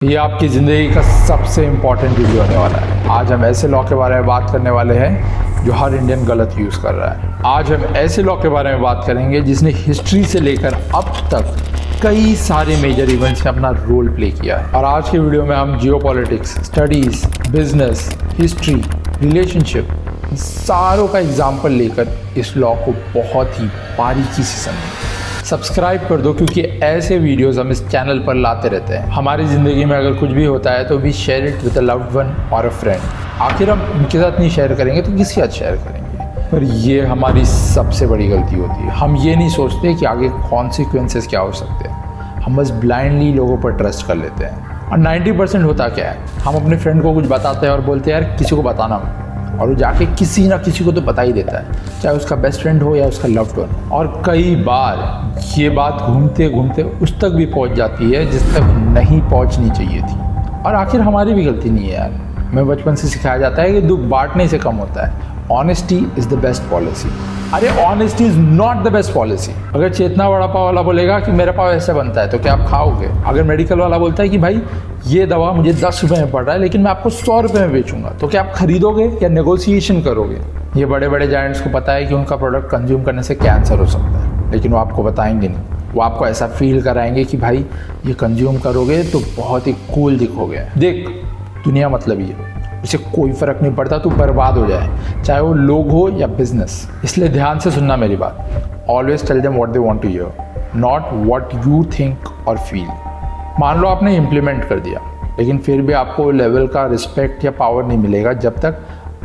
ये आपकी ज़िंदगी का सबसे इम्पॉर्टेंट वीडियो होने वाला है। आज हम ऐसे लॉ के बारे में बात करने वाले हैं जो हर इंडियन गलत यूज़ कर रहा है। आज हम ऐसे लॉ के बारे में बात करेंगे जिसने हिस्ट्री से लेकर अब तक कई सारे मेजर इवेंट्स में अपना रोल प्ले किया है। और आज के वीडियो में हम geopolitics, studies, business, history, relationship सारों का एग्जाम्पल लेकर इस लॉ को बहुत ही बारीकी से समझेंगे। सब्सक्राइब कर दो क्योंकि ऐसे वीडियोस हम इस चैनल पर लाते रहते हैं। हमारी ज़िंदगी में अगर कुछ भी होता है तो we share it with a loved one और अ फ्रेंड। आखिर हम उनके साथ नहीं शेयर करेंगे तो किसके साथ शेयर करेंगे। पर ये हमारी सबसे बड़ी गलती होती है। हम ये नहीं सोचते कि आगे कॉन्सिक्वेंसेस क्या हो सकते हैं। हम बस ब्लाइंडली लोगों पर ट्रस्ट कर लेते हैं। और 90% होता क्या है, हम अपने फ्रेंड को कुछ बताते हैं और बोलते हैं यार किसी को बताना मत, और वो जाके किसी ना किसी को तो पता ही देता है, चाहे उसका बेस्ट फ्रेंड हो या उसका लव्ड वन। और कई बार ये बात घूमते घूमते उस तक भी पहुंच जाती है जिस तक नहीं पहुंचनी चाहिए थी। और आखिर हमारी भी गलती नहीं है यार। हमें बचपन से सिखाया जाता है कि दुख बांटने से कम होता है। Honesty is the best policy. अरे honesty is not the best policy. अगर चेतना वड़ा पाव वाला बोलेगा कि मेरा पाव ऐसे बनता है तो क्या आप खाओगे? अगर मेडिकल वाला बोलता है कि भाई ये दवा मुझे 10 रुपये में पड़ रहा है लेकिन मैं आपको 100 रुपये में बेचूंगा, तो क्या आप खरीदोगे या नेगोशिएशन करोगे? ये बड़े बड़े जायंट्स को पता है कि उनका प्रोडक्ट कंज्यूम करने से कैंसर हो सकता है, लेकिन वो आपको बताएंगे नहीं। वो आपको ऐसा फील कराएंगे कि भाई ये कंज्यूम करोगे तो बहुत ही कूल दिखोगे। देख, दुनिया मतलब ये, उसे कोई फ़र्क नहीं पड़ता तू बर्बाद हो जाए, चाहे वो लोग हो या बिजनेस। इसलिए ध्यान से सुनना मेरी बात। Always tell them what they want to hear, not what you think और फील। मान लो आपने इम्प्लीमेंट कर दिया, लेकिन फिर भी आपको लेवल का रिस्पेक्ट या पावर नहीं मिलेगा जब तक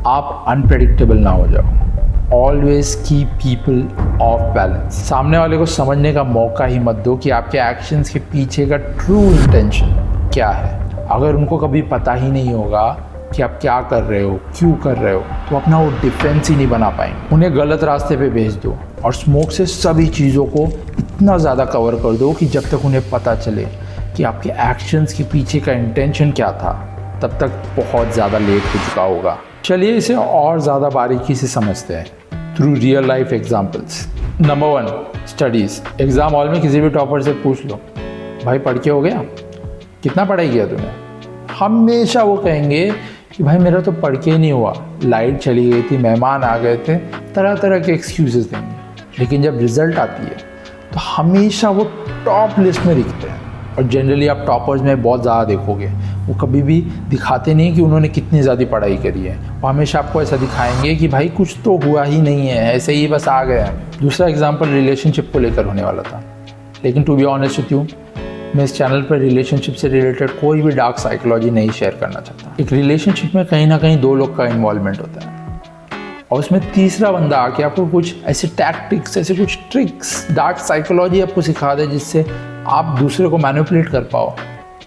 आप अनप्रेडिक्टेबल ना हो जाओ। Always keep people of balance. सामने वाले को समझने का मौका ही मत दो कि आपके एक्शंस के पीछे का ट्रू इंटेंशन क्या है। अगर उनको कभी पता ही नहीं होगा कि आप क्या कर रहे हो, क्यों कर रहे हो, तो अपना वो डिफेंस ही नहीं बना पाएंगे। उन्हें गलत रास्ते पे भेज दो और स्मोक से सभी चीज़ों को इतना ज़्यादा कवर कर दो कि जब तक उन्हें पता चले कि आपके एक्शंस के पीछे का इंटेंशन क्या था, तब तक बहुत ज़्यादा लेट हो चुका होगा। चलिए इसे और ज़्यादा बारीकी से समझते हैं through real life examples. Number 1, studies. Exam hall में किसी भी टॉपर से पूछ लो, भाई पढ़ के हो गया, कितना पढ़ाई किया तूने? हमेशा वो कहेंगे कि भाई मेरा तो पढ़ के ही नहीं हुआ, लाइट चली गई थी, मेहमान आ गए थे, तरह तरह के एक्सक्यूजेस देंगे। लेकिन जब रिजल्ट आती है तो हमेशा वो टॉप लिस्ट में दिखते हैं। और जनरली आप टॉपर्स में बहुत ज़्यादा देखोगे, वो कभी भी दिखाते नहीं कि उन्होंने कितनी ज़्यादा पढ़ाई करी है। वो हमेशा आपको ऐसा दिखाएंगे कि भाई कुछ तो हुआ ही नहीं है, ऐसे ही बस आ गए हैं। दूसरा एग्जाम्पल रिलेशनशिप को लेकर होने वाला था, लेकिन to be honest with you, मैं इस चैनल पर रिलेशनशिप से रिलेटेड कोई भी डार्क साइकोलॉजी नहीं शेयर करना चाहता। एक रिलेशनशिप में कहीं ना कहीं 2 लोग का इन्वॉल्वमेंट होता है और उसमें तीसरा बंदा आके आपको कुछ ऐसे टैक्टिक्स, ऐसे कुछ ट्रिक्स, डार्क साइकोलॉजी आपको सिखा दे जिससे आप दूसरे को मैनिपुलेट कर पाओ,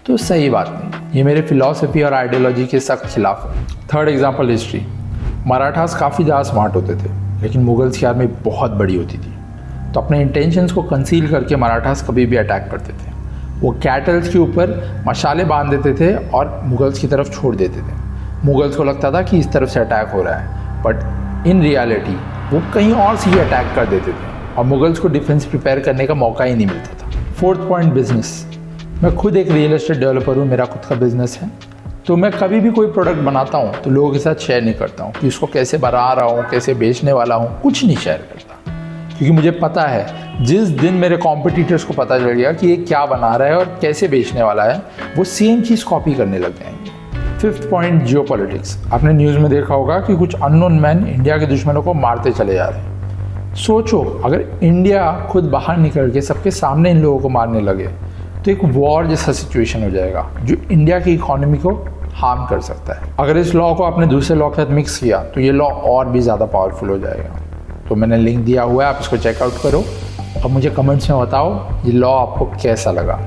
तो सही बात नहीं। ये मेरे फिलॉसफी और आइडियोलॉजी के सख्त खिलाफ है। Third example, history. मराठास काफ़ी ज़्यादा स्मार्ट होते थे, लेकिन मुगल्स की आर्मी बहुत बड़ी होती थी, तो अपने इंटेंशंस को कंसील करके मराठास कभी भी अटैक करते थे। वो कैटल्स के ऊपर मशाले बांध देते थे और मुगल्स की तरफ छोड़ देते थे। मुगल्स को लगता था कि इस तरफ से अटैक हो रहा है, बट इन रियलिटी वो कहीं और से ही अटैक कर देते थे और मुगल्स को डिफेंस प्रिपेयर करने का मौका ही नहीं मिलता था। Fourth point, business. मैं खुद एक रियल एस्टेट डेवलपर हूँ, मेरा खुद का बिजनेस है, तो मैं कभी भी कोई प्रोडक्ट बनाता हूँ तो लोगों के साथ शेयर नहीं करता हूँ कि उसको कैसे बना रहा हूँ, कैसे बेचने वाला हूँ, कुछ नहीं शेयर करता, क्योंकि मुझे पता है जिस दिन मेरे कॉम्पिटिटर्स को पता चल गया कि ये क्या बना रहा है और कैसे बेचने वाला है, वो सेम चीज़ कॉपी करने लग जाएंगे। Fifth point, geopolitics. आपने न्यूज़ में देखा होगा कि कुछ अननोन मैन इंडिया के दुश्मनों को मारते चले जा रहे हैं। सोचो, अगर इंडिया खुद बाहर निकल के सबके सामने इन लोगों को मारने लगे तो एक वॉर जैसा सिचुएशन हो जाएगा जो इंडिया की इकोनॉमी को हार्म कर सकता है। अगर इस लॉ को आपने दूसरे लॉ के साथ मिक्स किया तो ये लॉ और भी ज़्यादा पावरफुल हो जाएगा। तो मैंने लिंक दिया हुआ है, आप इसको चेकआउट करो और मुझे कमेंट्स में बताओ ये लॉ आपको कैसा लगा।